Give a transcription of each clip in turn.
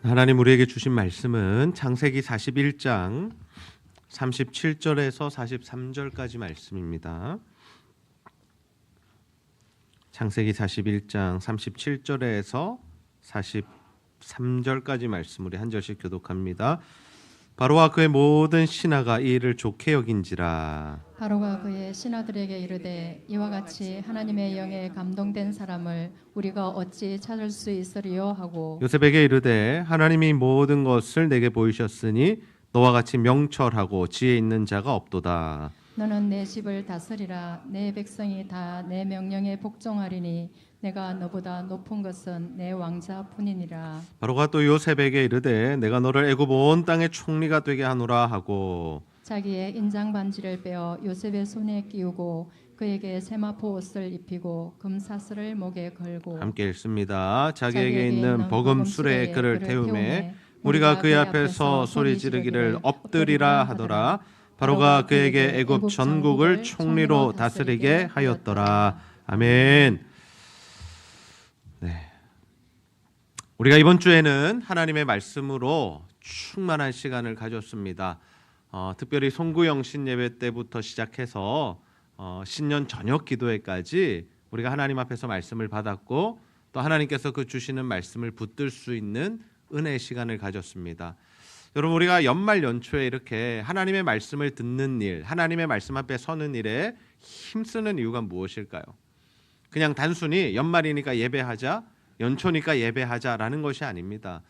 하나님 우리에게 주신 말씀은 창세기 41장 37절에서 43절까지 말씀입니다. 창세기 41장 37절에서 43절까지 말씀 우리 한 절씩 교독합니다. 바로와 그의 모든 신하가 이 일을 좋게 여긴지라. 바로가 그의 신하들에게 이르되 이와 같이 하나님의 영에 감동된 사람을 우리가 어찌 찾을 수 있으리요 하고 요셉에게 이르되 하나님이 모든 것을 내게 보이셨으니 너와 같이 명철하고 지혜 있는 자가 없도다. 너는 내 집을 다스리라. 내 백성이 다 내 명령에 복종하리니 내가 너보다 높은 것은 내 왕자뿐이니라. 바로가 또 요셉에게 이르되 내가 너를 애굽 온 땅의 총리가 되게 하노라 하고 자기의 인장 반지를 빼어 요셉의 손에 끼우고 그에게 세마포 옷을 입히고 금사슬을 목에 걸고 함께 읽습니다. 자기에게 있는 버금 수레에 그를 태우매 우리가 우리가 그의 앞에서 소리 지르기를 엎드리라 하더라. 바로가 그에게 애굽 전국을 총리로 다스리게 하였더라. 아멘. 네. 우리가 이번 주에는 하나님의 말씀으로 충만한 시간을 가졌습니다. 특별히 송구영 신예배 때부터 시작해서 신년 저녁 기도회까지 우리가 하나님 앞에서 말씀을 받았고 또 하나님께서 그 주시는 말씀을 붙들 수 있는 은혜의 시간을 가졌습니다. 여러분 우리가 연말 연초에 이렇게 하나님의 말씀을 듣는 일, 하나님의 말씀 앞에 서는 일에 힘쓰는 이유가 무엇일까요? 그냥 단순히 연말이니까 예배하자, 연초니까 예배하자라는 것이 아닙니다.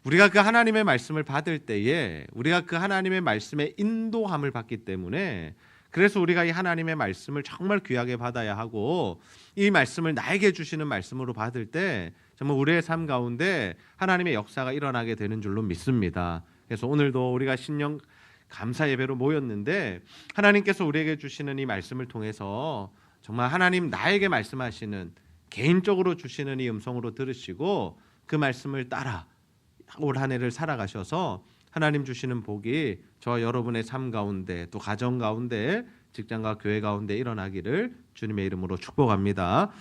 우리가 그 하나님의 말씀을 받을 때에 우리가 그 하나님의 말씀의 인도함을 받기 때문에 그래서 우리가 이 하나님의 말씀을 정말 귀하게 받아야 하고 이 말씀을 나에게 주시는 말씀으로 받을 때 정말 우리의 삶 가운데 하나님의 역사가 일어나게 되는 줄로 믿습니다. 그래서 오늘도 우리가 신년 감사 예배로 모였는데 하나님께서 우리에게 주시는 이 말씀을 통해서 정말 하나님 나에게 말씀하시는 개인적으로 주시는 이 음성으로 들으시고 그 말씀을 따라 올 한 해를 살아가셔서 하나님 주시는 복이 저와 여러분의 삶 가운데 또 가정 가운데 직장과 교회 가운데 일어나기를 주님의 이름으로 축복합니다.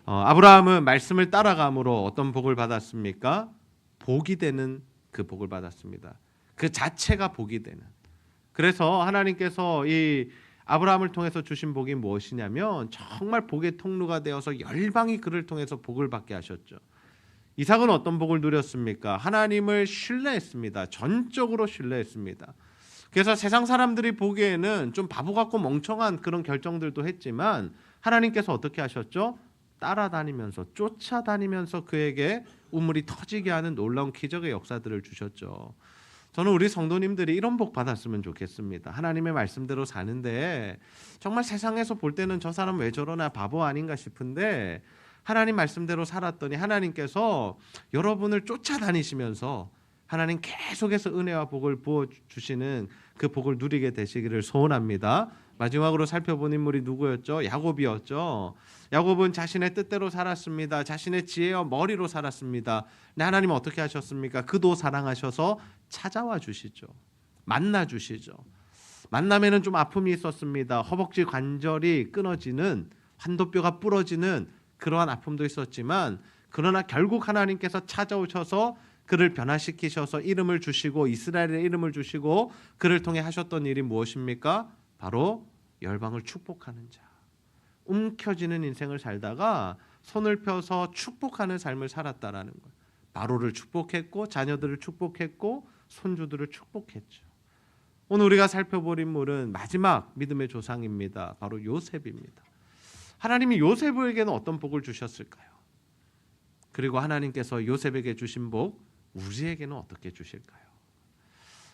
아브라함은 말씀을 따라감으로 어떤 복을 받았습니까? 복이 되는 그 복을 받았습니다. 그 자체가 복이 되는. 그래서 하나님께서 이 아브라함을 통해서 주신 복이 무엇이냐면 정말 복의 통로가 되어서 열방이 그를 통해서 복을 받게 하셨죠. 이삭은 어떤 복을 누렸습니까? 하나님을 신뢰했습니다. 전적으로 신뢰했습니다. 그래서 세상 사람들이 보기에는 좀 바보 같고 멍청한 그런 결정들도 했지만 하나님께서 어떻게 하셨죠? 따라다니면서 쫓아다니면서 그에게 우물이 터지게 하는 놀라운 기적의 역사들을 주셨죠. 저는 우리 성도님들이 이런 복 받았으면 좋겠습니다. 하나님의 말씀대로 사는데 정말 세상에서 볼 때는 저 사람 왜 저러나 바보 아닌가 싶은데 하나님 말씀대로 살았더니 하나님께서 여러분을 쫓아다니시면서 하나님 계속해서 은혜와 복을 부어주시는 그 복을 누리게 되시기를 소원합니다. 마지막으로 살펴본 인물이 누구였죠? 야곱이었죠. 야곱은 자신의 뜻대로 살았습니다. 자신의 지혜와 머리로 살았습니다. 근데 하나님은 어떻게 하셨습니까? 그도 사랑하셔서 찾아와 주시죠. 만나 주시죠. 만남에는 좀 아픔이 있었습니다. 허벅지 관절이 끊어지는, 환도뼈가 부러지는 그러한 아픔도 있었지만 그러나 결국 하나님께서 찾아오셔서 그를 변화시키셔서 이름을 주시고 이스라엘의 이름을 주시고 그를 통해 하셨던 일이 무엇입니까? 바로 열방을 축복하는 자. 움켜쥐는 인생을 살다가 손을 펴서 축복하는 삶을 살았다라는 거예요. 바로를 축복했고 자녀들을 축복했고 손주들을 축복했죠. 오늘 우리가 살펴볼 인물은 마지막 믿음의 조상입니다. 바로 요셉입니다. 하나님이 요셉에게는 어떤 복을 주셨을까요? 그리고 하나님께서 요셉에게 주신 복 우리에게는 어떻게 주실까요?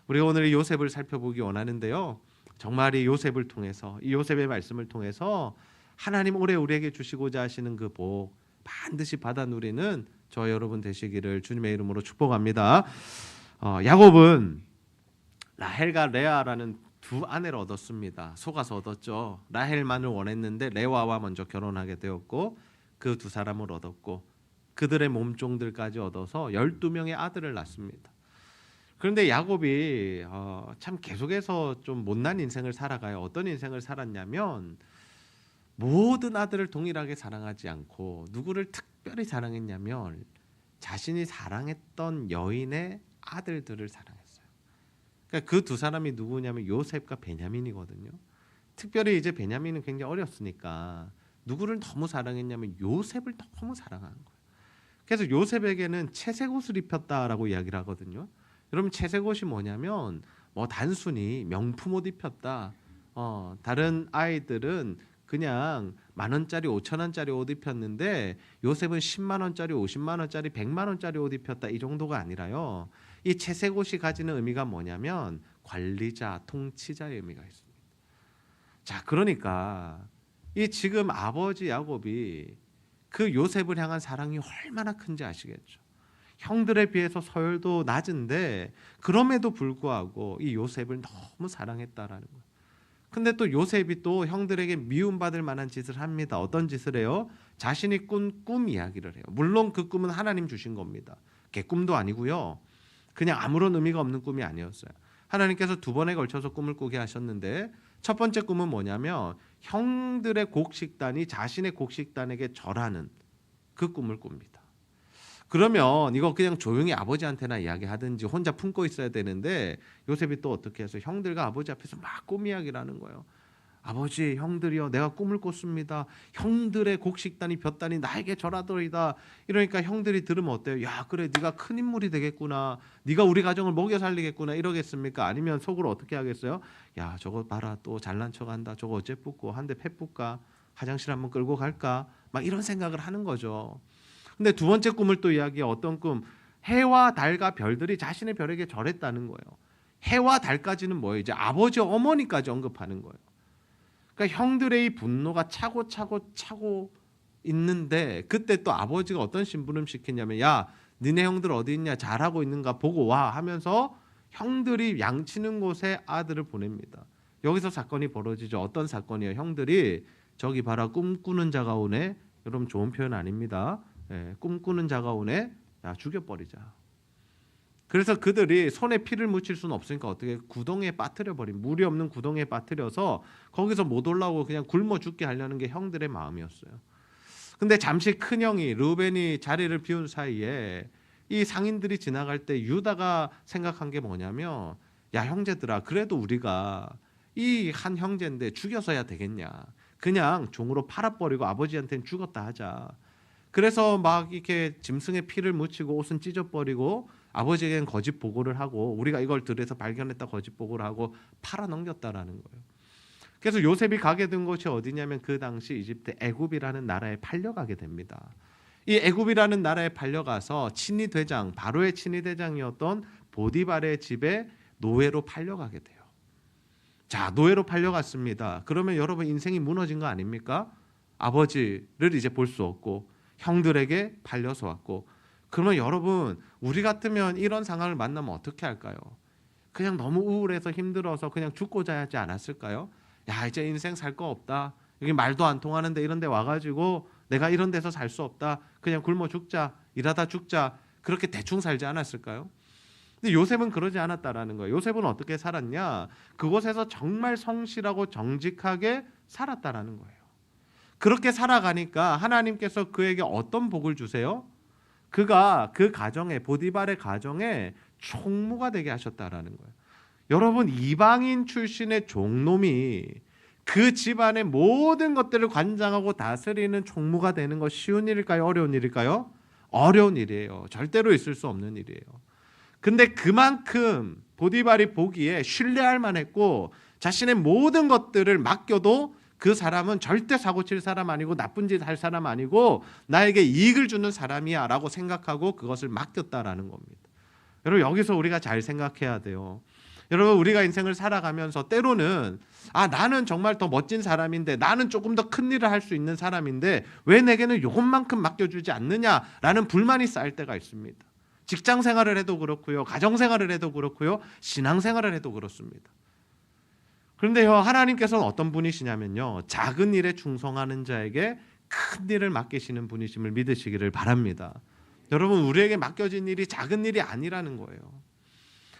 우리가 오늘 요셉을 살펴보기 원하는데요. 정말 이 요셉을 통해서 이 요셉의 말씀을 통해서 하나님 올해 우리에게 주시고자 하시는 그 복 반드시 받아 누리는 저 여러분 되시기를 주님의 이름으로 축복합니다. 야곱은 라헬과 레아라는 두 아내를 얻었습니다. 속아서 얻었죠. 라헬만을 원했는데 레아와 먼저 결혼하게 되었고 그 두 사람을 얻었고 그들의 몸종들까지 얻어서 12명의 아들을 낳습니다. 그런데 야곱이 참 계속해서 좀 못난 인생을 살아가요. 어떤 인생을 살았냐면 모든 아들을 동일하게 사랑하지 않고 누구를 특별히 사랑했냐면 자신이 사랑했던 여인의 아들들을 사랑했어요. 그러니까 그 두 사람이 누구냐면 요셉과 베냐민이거든요. 특별히 이제 베냐민은 굉장히 어렸으니까 누구를 너무 사랑했냐면 요셉을 너무 사랑하는 거예요. 그래서 요셉에게는 채색 옷을 입혔다라고 이야기를 하거든요. 여러분 채색 옷이 뭐냐면 뭐 단순히 명품 옷 입혔다. 다른 아이들은 그냥 10,000원짜리 5,000원짜리 옷 입혔는데 요셉은 10만 원짜리 50만 원짜리 100만 원짜리 옷 입혔다 이 정도가 아니라요. 이 채색 옷이 가지는 의미가 뭐냐면 관리자, 통치자의 의미가 있습니다. 자, 그러니까 이 지금 아버지 야곱이 그 요셉을 향한 사랑이 얼마나 큰지 아시겠죠? 형들에 비해서 서열도 낮은데 그럼에도 불구하고 이 요셉을 너무 사랑했다라는 거예요. 근데 또 요셉이 또 형들에게 미움받을 만한 짓을 합니다. 어떤 짓을 해요? 자신이 꾼 꿈 이야기를 해요. 물론 그 꿈은 하나님 주신 겁니다. 개꿈도 아니고요. 그냥 아무런 의미가 없는 꿈이 아니었어요. 하나님께서 2번에 걸쳐서 꿈을 꾸게 하셨는데 첫 번째 꿈은 뭐냐면 형들의 곡식단이 자신의 곡식단에게 절하는 그 꿈을 꿉니다. 그러면 이거 그냥 조용히 아버지한테나 이야기하든지 혼자 품고 있어야 되는데 요셉이 또 어떻게 해서 형들과 아버지 앞에서 막 꿈 이야기를 하는 거예요. 아버지, 형들이여, 내가 꿈을 꿨습니다. 형들의 곡식단이 볕단이 나에게 절하더이다. 이러니까 형들이 들으면 어때요? 야, 그래, 네가 큰 인물이 되겠구나. 네가 우리 가정을 먹여 살리겠구나. 이러겠습니까? 아니면 속으로 어떻게 하겠어요? 야, 저거 봐라, 또 잘난 척한다. 저거 어째 뿌고 한 대 패 뿌까? 화장실 한번 끌고 갈까? 막 이런 생각을 하는 거죠. 근데 두 번째 꿈을 또 이야기해. 어떤 꿈? 해와 달과 별들이 자신의 별에게 절했다는 거예요. 해와 달까지는 뭐예요? 이제 아버지 어머니까지 언급하는 거예요. 그러니까 형들의 이 분노가 차고 있는데 그때 또 아버지가 어떤 심부름 시켰냐면 야, 니네 형들 어디 있냐? 잘하고 있는가 보고 와 하면서 형들이 양치는 곳에 아들을 보냅니다. 여기서 사건이 벌어지죠. 어떤 사건이에요? 형들이 저기 봐라, 꿈꾸는 자가 오네. 여러분 좋은 표현 아닙니다. 꿈꾸는 자가 오네. 야, 죽여버리자. 그래서 그들이 손에 피를 묻힐 수는 없으니까 어떻게 구덩이에 빠뜨려 버린, 물이 없는 구덩이에 빠뜨려서 거기서 못 올라오고 그냥 굶어 죽게 하려는 게 형들의 마음이었어요. 근데 잠시 큰형이 르우벤이 자리를 비운 사이에 이 상인들이 지나갈 때 유다가 생각한 게 뭐냐면 야, 형제들아, 그래도 우리가 이 한 형제인데 죽여서야 되겠냐. 그냥 종으로 팔아버리고 아버지한테는 죽었다 하자. 그래서 막 이렇게 짐승의 피를 묻히고 옷은 찢어버리고 아버지에게는 거짓 보고를 하고 우리가 이걸 들여서 발견했다 거짓 보고를 하고 팔아 넘겼다라는 거예요. 그래서 요셉이 가게 된 곳이 어디냐면 그 당시 이집트 애굽이라는 나라에 팔려가게 됩니다. 이 애굽이라는 나라에 팔려가서 친위 대장, 바로의 친위 대장이었던 보디발의 집에 노예로 팔려가게 돼요. 자, 노예로 팔려갔습니다. 그러면 여러분 인생이 무너진 거 아닙니까? 아버지를 이제 볼 수 없고 형들에게 팔려서 왔고. 그러면 여러분 우리 같으면 이런 상황을 만나면 어떻게 할까요? 그냥 너무 우울해서 힘들어서 그냥 죽고자 하지 않았을까요? 야, 이제 인생 살 거 없다. 여기 말도 안 통하는데 이런 데 와가지고 내가 이런 데서 살 수 없다. 그냥 굶어 죽자. 일하다 죽자. 그렇게 대충 살지 않았을까요? 근데 요셉은 그러지 않았다라는 거예요. 요셉은 어떻게 살았냐? 그곳에서 정말 성실하고 정직하게 살았다라는 거예요. 그렇게 살아가니까 하나님께서 그에게 어떤 복을 주세요? 그가 그 가정에, 보디발의 가정에 총무가 되게 하셨다라는 거예요. 여러분, 이방인 출신의 종놈이 그 집안의 모든 것들을 관장하고 다스리는 총무가 되는 거 쉬운 일일까요? 어려운 일일까요? 어려운 일이에요. 절대로 있을 수 없는 일이에요. 근데 그만큼 보디발이 보기에 신뢰할 만했고 자신의 모든 것들을 맡겨도 그 사람은 절대 사고칠 사람 아니고 나쁜 짓 할 사람 아니고 나에게 이익을 주는 사람이야 라고 생각하고 그것을 맡겼다라는 겁니다. 여러분, 여기서 우리가 잘 생각해야 돼요. 여러분, 우리가 인생을 살아가면서 때로는 나는 정말 더 멋진 사람인데, 나는 조금 더 큰 일을 할 수 있는 사람인데 왜 내게는 이것만큼 맡겨주지 않느냐라는 불만이 쌓일 때가 있습니다. 직장 생활을 해도 그렇고요, 가정 생활을 해도 그렇고요, 신앙 생활을 해도 그렇습니다. 그런데요, 하나님께서는 어떤 분이시냐면요, 작은 일에 충성하는 자에게 큰 일을 맡기시는 분이심을 믿으시기를 바랍니다. 여러분, 우리에게 맡겨진 일이 작은 일이 아니라는 거예요.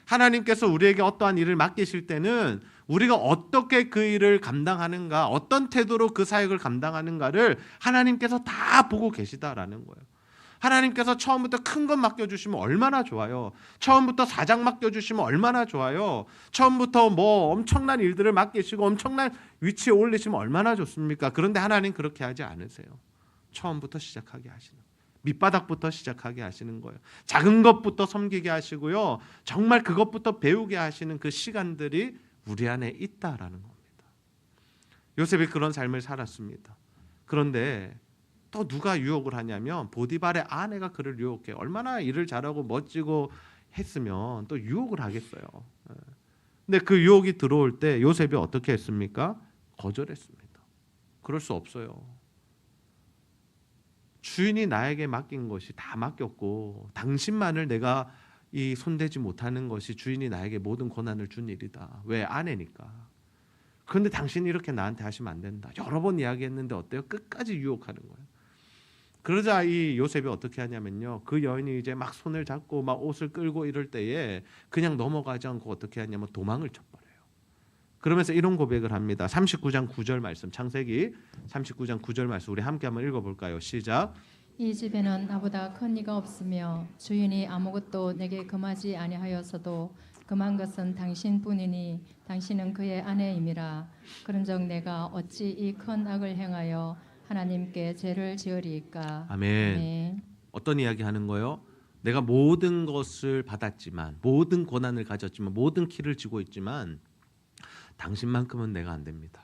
하나님께서 우리에게 어떠한 일을 맡기실 때는 우리가 어떻게 그 일을 감당하는가, 어떤 태도로 그 사역을 감당하는가를 하나님께서 다 보고 계시다라는 거예요. 하나님께서 처음부터 큰 것 맡겨주시면 얼마나 좋아요. 처음부터 사장 맡겨주시면 얼마나 좋아요. 처음부터 뭐 엄청난 일들을 맡기시고 엄청난 위치에 올리시면 얼마나 좋습니까? 그런데 하나님 그렇게 하지 않으세요. 처음부터 시작하게 하시는, 밑바닥부터 시작하게 하시는 거예요. 작은 것부터 섬기게 하시고요. 정말 그것부터 배우게 하시는 그 시간들이 우리 안에 있다라는 겁니다. 요셉이 그런 삶을 살았습니다. 그런데 또 누가 유혹을 하냐면 보디발의 아내가 그를 유혹해요. 얼마나 일을 잘하고 멋지고 했으면 또 유혹을 하겠어요. 근데 그 유혹이 들어올 때 요셉이 어떻게 했습니까? 거절했습니다. 그럴 수 없어요. 주인이 나에게 맡긴 것이 다 맡겼고 당신만을 내가 이 손대지 못하는 것이 주인이 나에게 모든 권한을 준 일이다. 왜? 아내니까. 그런데 당신이 이렇게 나한테 하시면 안 된다. 여러 번 이야기했는데 어때요? 끝까지 유혹하는 거예요. 그러자 이 요셉이 어떻게 하냐면요, 그 여인이 이제 막 손을 잡고 막 옷을 끌고 이럴 때에 그냥 넘어가지 않고 어떻게 하냐면 도망을 쳐버려요. 그러면서 이런 고백을 합니다. 39장 9절 말씀, 창세기 39장 9절 말씀 우리 함께 한번 읽어볼까요? 시작. 이 집에는 나보다 큰 이가 없으며 주인이 아무것도 내게 금하지 아니하였어도 금한 것은 당신뿐이니 당신은 그의 아내임이라. 그런즉 내가 어찌 이 큰 악을 행하여 하나님께 죄를 지으리이까. 아멘. 아멘. 어떤 이야기 하는 거예요? 내가 모든 것을 받았지만, 모든 권한을 가졌지만, 모든 키를 쥐고 있지만 당신만큼은 내가 안 됩니다.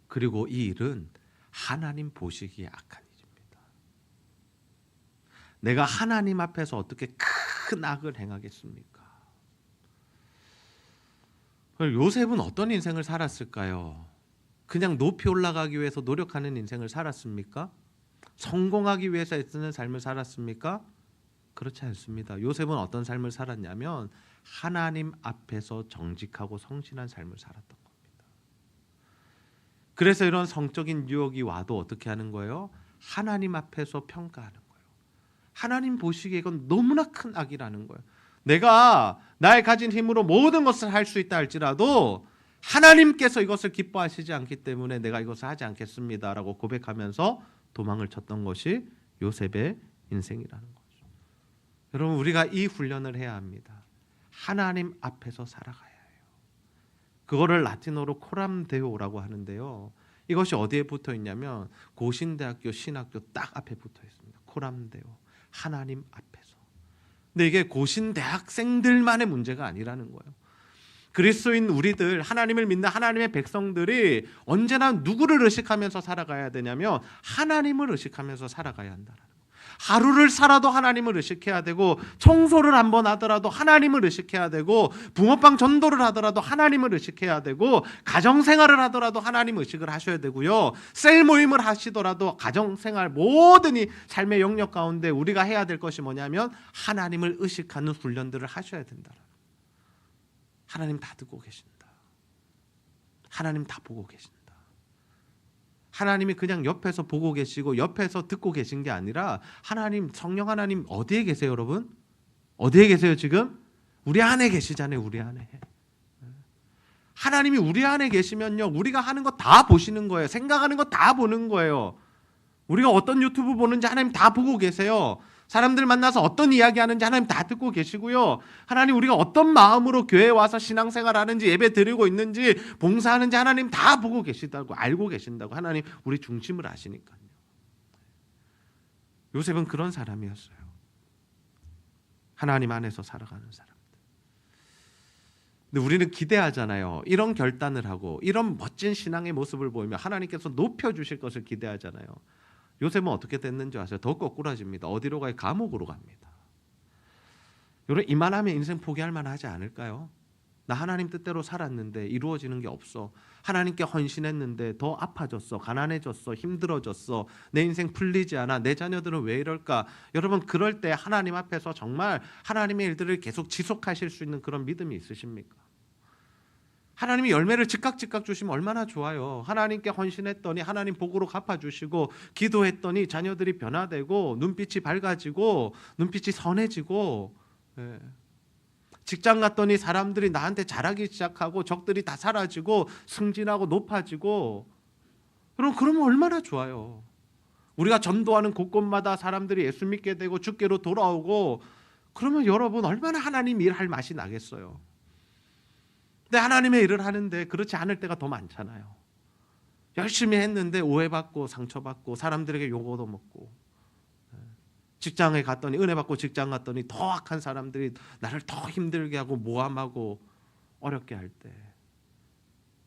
그리고 이 일은 하나님 보시기에 악한 일입니다. 내가 하나님 앞에서 어떻게 큰 악을 행하겠습니까? 요셉은 어떤 인생을 살았을까요? 그냥 높이 올라가기 위해서 노력하는 인생을 살았습니까? 성공하기 위해서 애쓰는 삶을 살았습니까? 그렇지 않습니다. 요셉은 어떤 삶을 살았냐면 하나님 앞에서 정직하고 성실한 삶을 살았던 겁니다. 그래서 이런 성적인 유혹이 와도 어떻게 하는 거예요? 하나님 앞에서 평가하는 거예요. 하나님 보시기에 이건 너무나 큰 악이라는 거예요. 내가 나의 가진 힘으로 모든 것을 할 수 있다 할지라도 하나님께서 이것을 기뻐하시지 않기 때문에 내가 이것을 하지 않겠습니다라고 고백하면서 도망을 쳤던 것이 요셉의 인생이라는 거죠. 여러분, 우리가 이 훈련을 해야 합니다. 하나님 앞에서 살아가야 해요. 그거를 라틴어로 코람데오라고 하는데요. 이것이 어디에 붙어 있냐면 고신대학교 신학교 딱 앞에 붙어 있습니다. 코람데오, 하나님 앞에서. 근데 이게 고신대학생들만의 문제가 아니라는 거예요. 그리스도인 우리들, 하나님을 믿는 하나님의 백성들이 언제나 누구를 의식하면서 살아가야 되냐면 하나님을 의식하면서 살아가야 한다는 거예요. 하루를 살아도 하나님을 의식해야 되고, 청소를 한번 하더라도 하나님을 의식해야 되고, 붕어빵 전도를 하더라도 하나님을 의식해야 되고, 가정생활을 하더라도 하나님 의식을 하셔야 되고요. 셀 모임을 하시더라도 가정생활 모든 이 삶의 영역 가운데 우리가 해야 될 것이 뭐냐면 하나님을 의식하는 훈련들을 하셔야 된다. 하나님 다 듣고 계신다. 하나님 다 보고 계신다. 하나님이 그냥 옆에서 보고 계시고 옆에서 듣고 계신 게 아니라 하나님, 성령 하나님 어디에 계세요, 여러분? 어디에 계세요 지금? 우리 안에 계시잖아요. 우리 안에. 하나님이 우리 안에 계시면요, 우리가 하는 거 다 보시는 거예요. 생각하는 거 다 보는 거예요. 우리가 어떤 유튜브 보는지 하나님 다 보고 계세요. 사람들 만나서 어떤 이야기 하는지 하나님 다 듣고 계시고요. 하나님, 우리가 어떤 마음으로 교회에 와서 신앙생활 하는지, 예배 드리고 있는지, 봉사하는지 하나님 다 보고 계시다고, 알고 계신다고. 하나님 우리 중심을 아시니까요. 요셉은 그런 사람이었어요. 하나님 안에서 살아가는 사람들. 근데 우리는 기대하잖아요. 이런 결단을 하고 이런 멋진 신앙의 모습을 보이면 하나님께서 높여주실 것을 기대하잖아요. 요셉은 어떻게 됐는지 아세요? 더 거꾸라집니다. 어디로 가요? 감옥으로 갑니다. 여러분, 이만하면 인생 포기할 만하지 않을까요? 나 하나님 뜻대로 살았는데 이루어지는 게 없어. 하나님께 헌신했는데 더 아파졌어. 가난해졌어. 힘들어졌어. 내 인생 풀리지 않아. 내 자녀들은 왜 이럴까? 여러분, 그럴 때 하나님 앞에서 정말 하나님의 일들을 계속 지속하실 수 있는 그런 믿음이 있으십니까? 하나님이 열매를 즉각 주시면 얼마나 좋아요. 하나님께 헌신했더니 하나님 복으로 갚아주시고, 기도했더니 자녀들이 변화되고, 눈빛이 밝아지고, 눈빛이 선해지고, 직장 갔더니 사람들이 나한테 잘하기 시작하고, 적들이 다 사라지고, 승진하고 높아지고. 여러분, 그러면 얼마나 좋아요. 우리가 전도하는 곳곳마다 사람들이 예수 믿게 되고 주께로 돌아오고 그러면 여러분 얼마나 하나님 일할 맛이 나겠어요. 근데 하나님의 일을 하는데 그렇지 않을 때가 더 많잖아요. 열심히 했는데 오해받고 상처받고 사람들에게 욕 얻어먹고, 직장에 갔더니 은혜 받고 직장 갔더니 더 악한 사람들이 나를 더 힘들게 하고 모함하고 어렵게 할 때,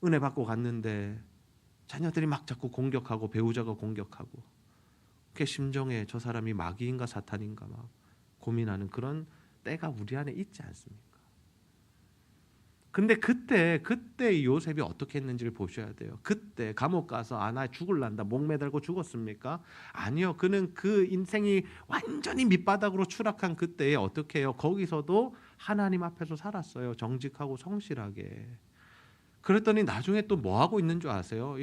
은혜 받고 갔는데 자녀들이 막 자꾸 공격하고 배우자가 공격하고, 그 심정에 저 사람이 마귀인가 사탄인가 막 고민하는 그런 때가 우리 안에 있지 않습니까? 근데 그때 요셉이 어떻게 했는지를 보셔야 돼요. 그때 감옥 가서 나 죽을란다 목 매달고 죽었습니까? 아니요. 그는 그 인생이 완전히 밑바닥으로 추락한 그때에 어떻게 해요? 거기서도 하나님 앞에서 살았어요. 정직하고 성실하게. 그랬더니 나중에 또 뭐 하고 있는 줄 아세요?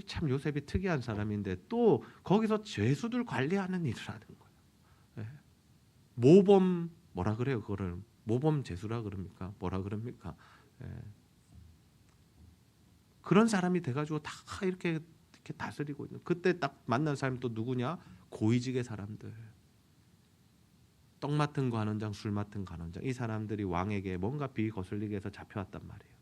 참 요셉이 특이한 사람인데 또 거기서 죄수들 관리하는 일을 하는 거예요. 모범 뭐라 그래요? 그거를 모범 죄수라 그럽니까? 뭐라 그럽니까? 그런 사람이 돼가지고 다 이렇게 다스리고 있는. 그때 딱 만난 사람이 또 누구냐? 고위직의 사람들. 떡 맡은 관원장, 술 맡은 관원장. 이 사람들이 왕에게 뭔가 비위 거슬리게 해서 잡혀왔단 말이에요.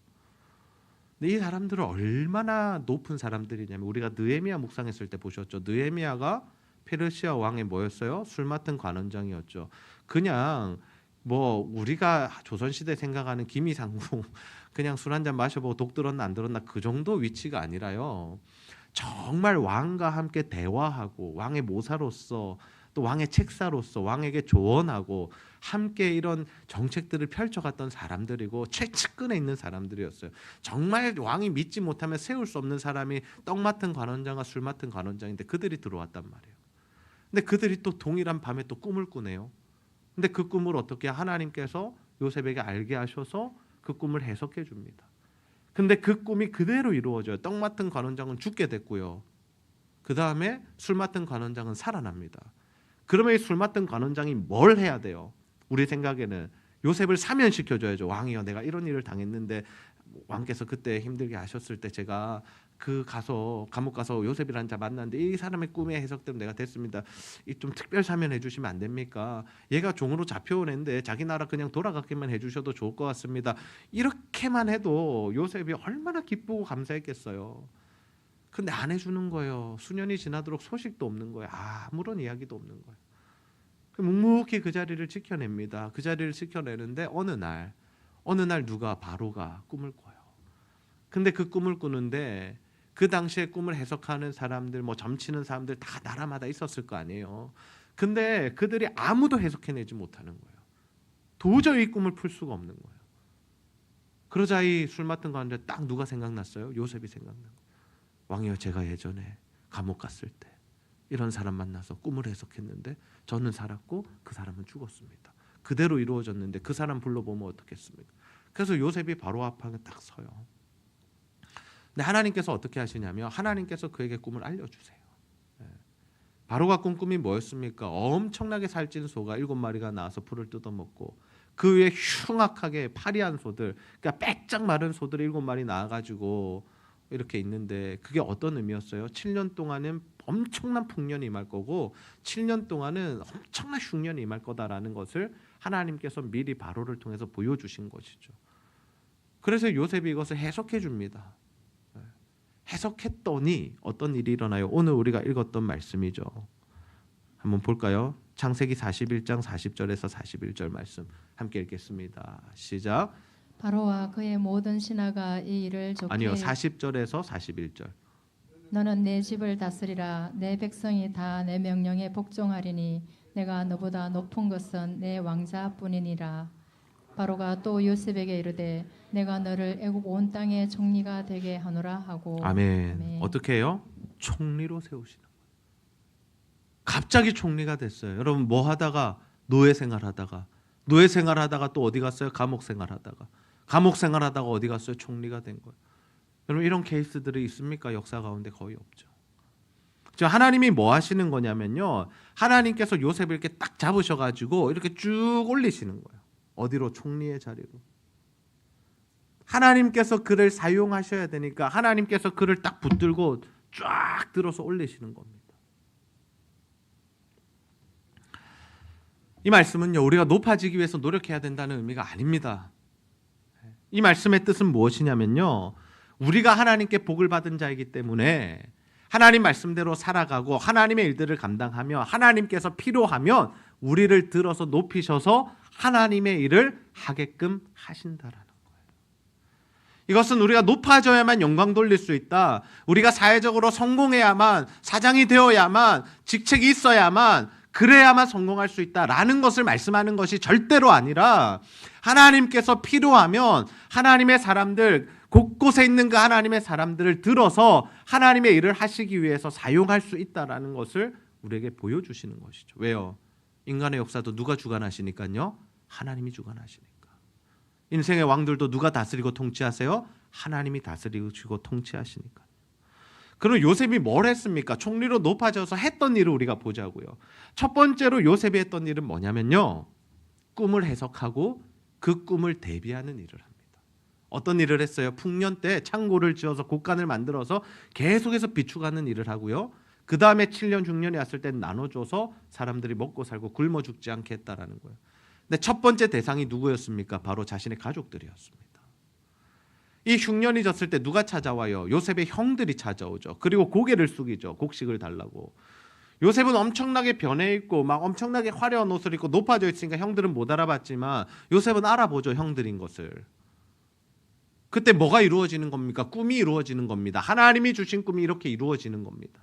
근데 이 사람들은 얼마나 높은 사람들이냐면 우리가 느헤미야 묵상했을 때 보셨죠. 느헤미야가 페르시아 왕의 뭐였어요? 술 맡은 관원장이었죠. 그냥 뭐 우리가 조선시대 생각하는 기미상궁 그냥 술 한잔 마셔보고 독 들었나 안 들었나 그 정도 위치가 아니라요. 정말 왕과 함께 대화하고 왕의 모사로서 또 왕의 책사로서 왕에게 조언하고 함께 이런 정책들을 펼쳐갔던 사람들이고 최측근에 있는 사람들이었어요. 정말 왕이 믿지 못하면 세울 수 없는 사람이 떡 맡은 관원장과 술 맡은 관원장인데 그들이 들어왔단 말이에요. 근데 그들이 또 동일한 밤에 또 꿈을 꾸네요. 근데 그 꿈을 어떻게 하나님께서 요셉에게 알게 하셔서 그 꿈을 해석해 줍니다. 근데 그 꿈이 그대로 이루어져요. 떡 맡은 관원장은 죽게 됐고요. 그 다음에 술 맡은 관원장은 살아납니다. 그러면 이 술 맡은 관원장이 뭘 해야 돼요? 우리 생각에는 요셉을 사면시켜줘야죠. 왕이여, 내가 이런 일을 당했는데 왕께서 그때 힘들게 하셨을 때 제가 감옥 가서 요셉이라는 자 만났는데 이 사람의 꿈에 해석대로 내가 됐습니다. 이 좀 특별 사면해 주시면 안 됩니까? 얘가 종으로 잡혀온 애인데 자기 나라 그냥 돌아가기만 해주셔도 좋을 것 같습니다. 이렇게만 해도 요셉이 얼마나 기쁘고 감사했겠어요. 근데 안 해주는 거예요. 수년이 지나도록 소식도 없는 거예요. 아무런 이야기도 없는 거예요. 묵묵히 그 자리를 지켜냅니다. 그 자리를 지켜내는데 어느 날 누가 바로가 꿈을 꿔요. 근데 그 꿈을 꾸는데 그 당시에 꿈을 해석하는 사람들, 뭐 점치는 사람들 다 나라마다 있었을 거 아니에요. 근데 그들이 아무도 해석해내지 못하는 거예요. 도저히 꿈을 풀 수가 없는 거예요. 그러자 이 술 맡은 가운데 딱 누가 생각났어요? 요셉이 생각난 거예요. 왕이여, 제가 예전에 감옥 갔을 때 이런 사람 만나서 꿈을 해석했는데 저는 살았고 그 사람은 죽었습니다. 그대로 이루어졌는데 그 사람 불러보면 어떻겠습니까? 그래서 요셉이 바로 앞에 딱 서요. 근데 하나님께서 어떻게 하시냐면 하나님께서 그에게 꿈을 알려주세요. 바로가 꾼 꿈이 뭐였습니까? 엄청나게 살찐 소가 7마리가 나와서 풀을 뜯어먹고 그 위에 흉악하게 파리한 소들, 그러니까 빼짝 마른 소들이 7마리 나와가지고 이렇게 있는데 그게 어떤 의미였어요? 7년 동안은 엄청난 풍년이 임할 거고 7년 동안은 엄청난 흉년이 임할 거다라는 것을 하나님께서 미리 바로를 통해서 보여주신 것이죠. 그래서 요셉이 이것을 해석해 줍니다. 해석했더니 어떤 일이 일어나요? 오늘 우리가 읽었던 말씀이죠. 한번 볼까요? 창세기 41장 40절에서 41절 말씀 함께 읽겠습니다. 시작. 바로와 그의 모든 신하가 이 일을 좋게 아니요, 40절에서 41절. 너는 내 집을 다스리라. 내 백성이 다 내 명령에 복종하리니 내가 너보다 높은 것은 내 왕자뿐이니라. 바로가 또 요셉에게 이르되 내가 너를 애굽 온 땅의 총리가 되게 하노라 하고. 아멘. 아멘. 어떻게 해요? 총리로 세우시는 거예요. 갑자기 총리가 됐어요. 여러분 뭐 하다가 노예 생활하다가 또 어디 갔어요? 감옥 생활하다가 어디 갔어요? 총리가 된 거예요. 여러분 이런 케이스들이 있습니까? 역사 가운데 거의 없죠. 하나님이 뭐 하시는 거냐면요, 하나님께서 요셉을 이렇게 딱 잡으셔가지고 이렇게 쭉 올리시는 거예요. 어디로? 총리의 자리로. 하나님께서 그를 사용하셔야 되니까 하나님께서 그를 딱 붙들고 쫙 들어서 올리시는 겁니다. 이 말씀은요, 우리가 높아지기 위해서 노력해야 된다는 의미가 아닙니다. 이 말씀의 뜻은 무엇이냐면요, 우리가 하나님께 복을 받은 자이기 때문에 하나님 말씀대로 살아가고 하나님의 일들을 감당하며 하나님께서 필요하면 우리를 들어서 높이셔서 하나님의 일을 하게끔 하신다라는 거예요. 이것은 우리가 높아져야만 영광 돌릴 수 있다, 우리가 사회적으로 성공해야만, 사장이 되어야만, 직책이 있어야만, 그래야만 성공할 수 있다라는 것을 말씀하는 것이 절대로 아니라, 하나님께서 필요하면 하나님의 사람들, 곳곳에 있는 그 하나님의 사람들을 들어서 하나님의 일을 하시기 위해서 사용할 수 있다라는 것을 우리에게 보여주시는 것이죠. 왜요? 인간의 역사도 누가 주관하시니까요? 하나님이 주관하시니까. 인생의 왕들도 누가 다스리고 통치하세요? 하나님이 다스리고 통치하시니까. 그럼 요셉이 뭘 했습니까? 총리로 높아져서 했던 일을 우리가 보자고요. 첫 번째로 요셉이 했던 일은 뭐냐면요, 꿈을 해석하고 그 꿈을 대비하는 일을 합니다. 어떤 일을 했어요? 풍년 때 창고를 지어서 곡간을 만들어서 계속해서 비축하는 일을 하고요. 그 다음에 7년 흉년이 왔을 때 나눠줘서 사람들이 먹고 살고 굶어 죽지 않게 했다라는 거예요. 근데 첫 번째 대상이 누구였습니까? 바로 자신의 가족들이었습니다. 이 흉년이 졌을 때 누가 찾아와요? 요셉의 형들이 찾아오죠. 그리고 고개를 숙이죠. 곡식을 달라고. 요셉은 엄청나게 변해 있고 막 엄청나게 화려한 옷을 입고 높아져 있으니까 형들은 못 알아봤지만 요셉은 알아보죠, 형들인 것을. 그때 뭐가 이루어지는 겁니까? 꿈이 이루어지는 겁니다. 하나님이 주신 꿈이 이렇게 이루어지는 겁니다.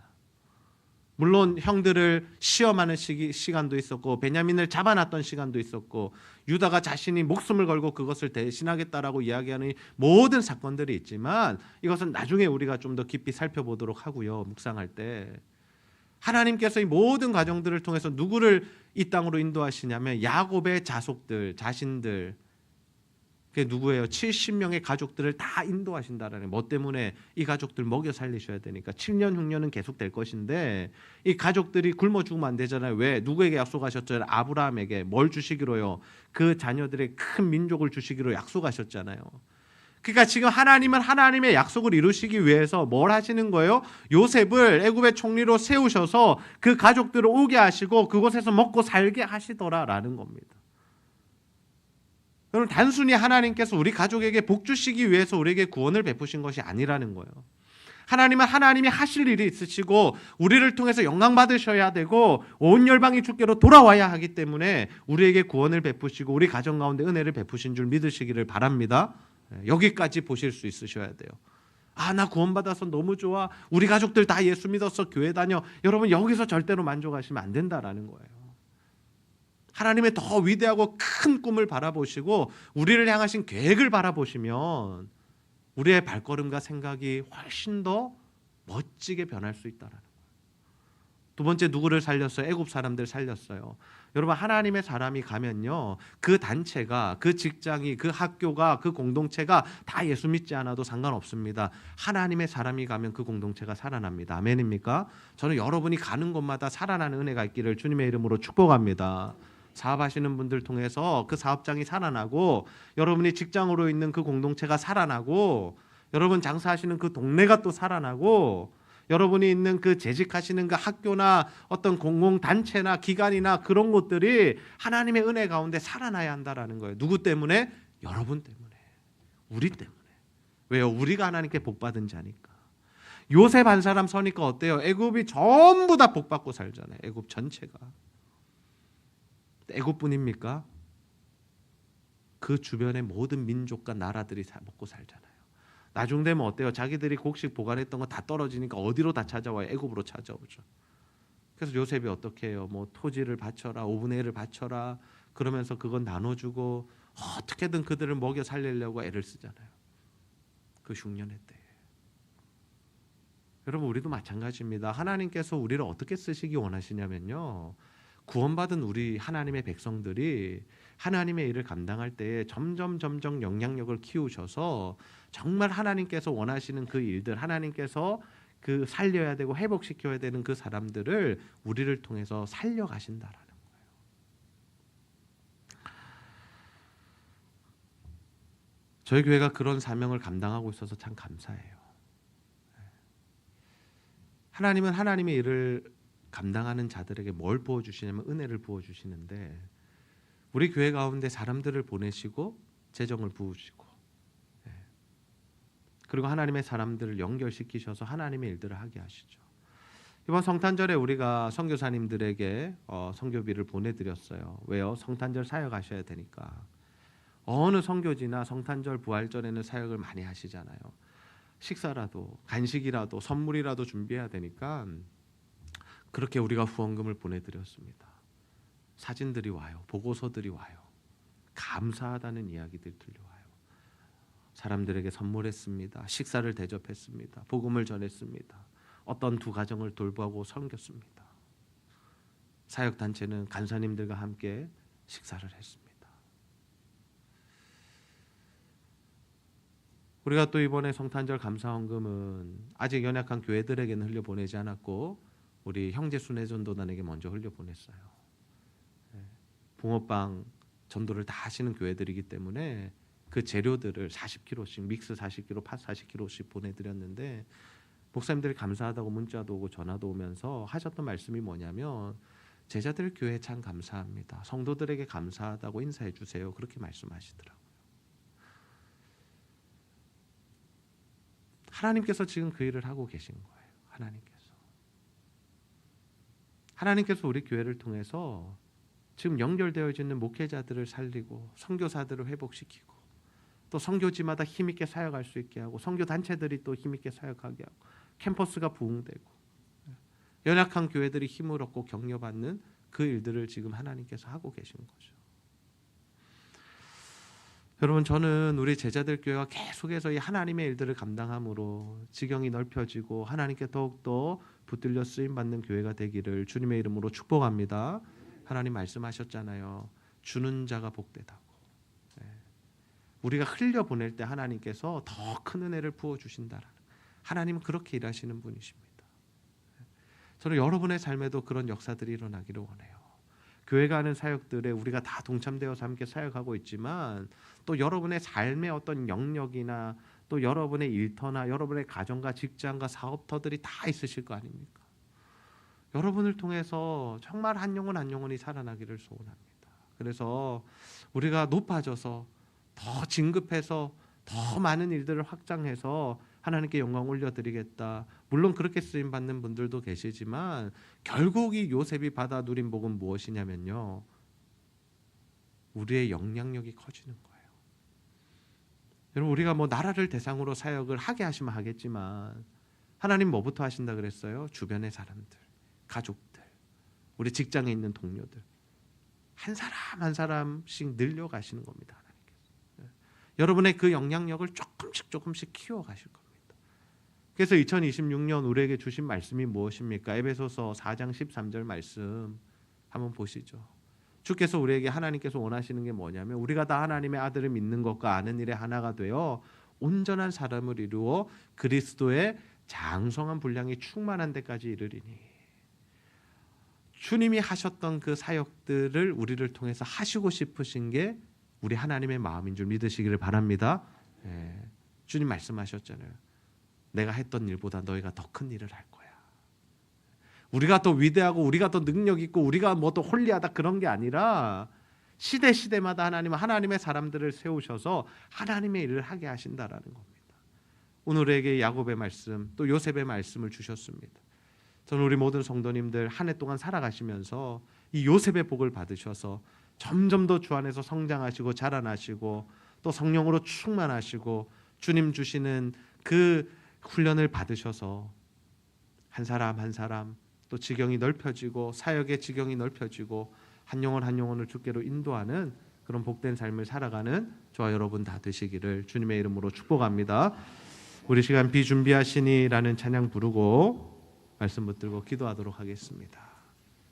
물론 형들을 시험하는 시간도 있었고, 베냐민을 잡아놨던 시간도 있었고, 유다가 자신이 목숨을 걸고 그것을 대신하겠다라고 이야기하는 모든 사건들이 있지만, 이것은 나중에 우리가 좀 더 깊이 살펴보도록 하고요. 묵상할 때 하나님께서 이 모든 과정들을 통해서 누구를 이 땅으로 인도하시냐면 야곱의 자손들, 자신들, 그게 누구예요? 70명의 가족들을 다 인도하신다라는. 뭐 때문에? 이 가족들 먹여 살리셔야 되니까. 7년 흉년은 계속 될 것인데 이 가족들이 굶어 죽으면 안 되잖아요. 왜? 누구에게 약속하셨잖아요? 아브라함에게. 뭘 주시기로요? 그 자녀들의 큰 민족을 주시기로 약속하셨잖아요. 그러니까 지금 하나님은 하나님의 약속을 이루시기 위해서 뭘 하시는 거예요? 요셉을 애굽의 총리로 세우셔서 그 가족들을 오게 하시고 그곳에서 먹고 살게 하시더라라는 겁니다. 여러분, 단순히 하나님께서 우리 가족에게 복 주시기 위해서 우리에게 구원을 베푸신 것이 아니라는 거예요. 하나님은 하나님이 하실 일이 있으시고 우리를 통해서 영광 받으셔야 되고 온 열방이 주께로 돌아와야 하기 때문에 우리에게 구원을 베푸시고 우리 가정 가운데 은혜를 베푸신 줄 믿으시기를 바랍니다. 여기까지 보실 수 있으셔야 돼요. 아, 나 구원받아서 너무 좋아, 우리 가족들 다 예수 믿었어, 교회 다녀. 여러분, 여기서 절대로 만족하시면 안 된다라는 거예요. 하나님의 더 위대하고 큰 꿈을 바라보시고 우리를 향하신 계획을 바라보시면 우리의 발걸음과 생각이 훨씬 더 멋지게 변할 수 있다라는 거예요. 두 번째, 누구를 살렸어요? 애굽 사람들 살렸어요. 여러분, 하나님의 사람이 가면요, 그 단체가, 그 직장이, 그 학교가, 그 공동체가 다 예수 믿지 않아도 상관없습니다. 하나님의 사람이 가면 그 공동체가 살아납니다. 아멘입니까? 저는 여러분이 가는 곳마다 살아나는 은혜가 있기를 주님의 이름으로 축복합니다. 사업하시는 분들 통해서 그 사업장이 살아나고, 여러분이 직장으로 있는 그 공동체가 살아나고, 여러분 장사하시는 그 동네가 또 살아나고, 여러분이 있는 그 재직하시는 그 학교나 어떤 공공단체나 기관이나 그런 곳들이 하나님의 은혜 가운데 살아나야 한다라는 거예요. 누구 때문에? 여러분 때문에, 우리 때문에. 왜요? 우리가 하나님께 복받은 자니까. 요셉 한 사람 서니까 어때요? 애굽이 전부 다 복받고 살잖아요. 애굽 전체가. 애굽뿐입니까? 그 주변의 모든 민족과 나라들이 먹고 살잖아요. 나중 되면 어때요? 자기들이 곡식 보관했던 거 다 떨어지니까 어디로 다 찾아와요? 애굽으로 찾아오죠. 그래서 요셉이 어떻게 해요? 뭐 토지를 바쳐라, 5분의 1을 바쳐라, 그러면서 그건 나눠주고 어떻게든 그들을 먹여 살리려고 애를 쓰잖아요. 그 흉년의 때에. 여러분, 우리도 마찬가지입니다. 하나님께서 우리를 어떻게 쓰시기 원하시냐면요, 구원받은 우리 하나님의 백성들이 하나님의 일을 감당할 때에 점점 영향력을 키우셔서 정말 하나님께서 원하시는 그 일들, 하나님께서 그 살려야 되고 회복시켜야 되는 그 사람들을 우리를 통해서 살려가신다라는 거예요. 저희 교회가 그런 사명을 감당하고 있어서 참 감사해요. 하나님은 하나님의 일을 감당하는 자들에게 뭘 부어주시냐면 은혜를 부어주시는데, 우리 교회 가운데 사람들을 보내시고 재정을 부으시고, 그리고 하나님의 사람들을 연결시키셔서 하나님의 일들을 하게 하시죠. 이번 성탄절에 우리가 선교사님들에게 선교비를 보내드렸어요. 왜요? 성탄절 사역하셔야 되니까. 어느 선교지나 성탄절 부활절에는 사역을 많이 하시잖아요. 식사라도 간식이라도 선물이라도 준비해야 되니까 그렇게 우리가 후원금을 보내드렸습니다. 사진들이 와요. 보고서들이 와요. 감사하다는 이야기들이 들려와요. 사람들에게 선물했습니다. 식사를 대접했습니다. 복음을 전했습니다. 어떤 두 가정을 돌보고 섬겼습니다. 사역단체는 간사님들과 함께 식사를 했습니다. 우리가 또 이번에 성탄절 감사헌금은 아직 연약한 교회들에게는 흘려보내지 않았고 우리 형제 순회전도단에게 먼저 흘려보냈어요. 붕어빵 전도를 다 하시는 교회들이기 때문에 그 재료들을 40kg씩 믹스 40kg, 팥 40kg씩 보내드렸는데 목사님들이 감사하다고 문자도 오고 전화도 오면서 하셨던 말씀이 뭐냐면 제자들 교회 참 감사합니다. 성도들에게 감사하다고 인사해 주세요. 그렇게 말씀하시더라고요. 하나님께서 지금 그 일을 하고 계신 거예요. 하나님께서 우리 교회를 통해서 지금 연결되어져 있는 목회자들을 살리고 선교사들을 회복시키고 또 선교지마다 힘있게 사역할 수 있게 하고 선교단체들이 또 힘있게 사역하게 하고 캠퍼스가 부흥되고 연약한 교회들이 힘을 얻고 격려받는 그 일들을 지금 하나님께서 하고 계신 거죠. 여러분, 저는 우리 제자들 교회가 계속해서 이 하나님의 일들을 감당함으로 지경이 넓혀지고 하나님께 더욱더 붙들려 쓰임받는 교회가 되기를 주님의 이름으로 축복합니다. 하나님 말씀하셨잖아요. 주는 자가 복되다고. 우리가 흘려보낼 때 하나님께서 더 큰 은혜를 부어주신다라는, 하나님은 그렇게 일하시는 분이십니다. 저는 여러분의 삶에도 그런 역사들이 일어나기를 원해요. 교회가 하는 사역들에 우리가 다 동참되어서 함께 사역하고 있지만 또 여러분의 삶의 어떤 영역이나 또 여러분의 일터나 여러분의 가정과 직장과 사업터들이 다 있으실 거 아닙니까? 여러분을 통해서 정말 한 영혼 한 영혼이 살아나기를 소원합니다. 그래서 우리가 높아져서 더 진급해서 더 많은 일들을 확장해서 하나님께 영광 올려드리겠다. 물론 그렇게 쓰임받는 분들도 계시지만 결국 이 요셉이 받아 누린 복은 무엇이냐면요, 우리의 영향력이 커지는 거예요. 여러분, 우리가 뭐 나라를 대상으로 사역을 하게 하시면 하겠지만 하나님 뭐부터 하신다 그랬어요? 주변의 사람들, 가족들, 우리 직장에 있는 동료들, 한 사람 한 사람씩 늘려가시는 겁니다. 하나님께서. 여러분의 그 영향력을 조금씩 키워가실 겁니다. 그래서 2026년 우리에게 주신 말씀이 무엇입니까? 에베소서 4장 13절 말씀 한번 보시죠. 주께서 우리에게, 하나님께서 원하시는 게 뭐냐면 우리가 다 하나님의 아들을 믿는 것과 아는 일에 하나가 되어 온전한 사람을 이루어 그리스도의 장성한 분량이 충만한 데까지 이르리니. 주님이 하셨던 그 사역들을 우리를 통해서 하시고 싶으신 게 우리 하나님의 마음인 줄 믿으시기를 바랍니다. 주님 말씀하셨잖아요. 내가 했던 일보다 너희가 더 큰 일을 할 거야. 우리가 더 위대하고 우리가 더 능력 있고 우리가 뭐 더 홀리하다 그런 게 아니라 시대마다 하나님은 하나님의 사람들을 세우셔서 하나님의 일을 하게 하신다라는 겁니다. 오늘에게 야곱의 말씀 또 요셉의 말씀을 주셨습니다. 저는 우리 모든 성도님들 한 해 동안 살아가시면서 이 요셉의 복을 받으셔서 점점 더 주 안에서 성장하시고 자라나시고 또 성령으로 충만하시고 주님 주시는 그 훈련을 받으셔서 한 사람 한 사람 또 지경이 넓혀지고 사역의 지경이 넓혀지고 한 영혼 한 영혼을 주께로 인도하는 그런 복된 삶을 살아가는 저와 여러분 다 되시기를 주님의 이름으로 축복합니다. 우리 시간 비준비하시니라는 찬양 부르고 말씀 붙들고 기도하도록 하겠습니다.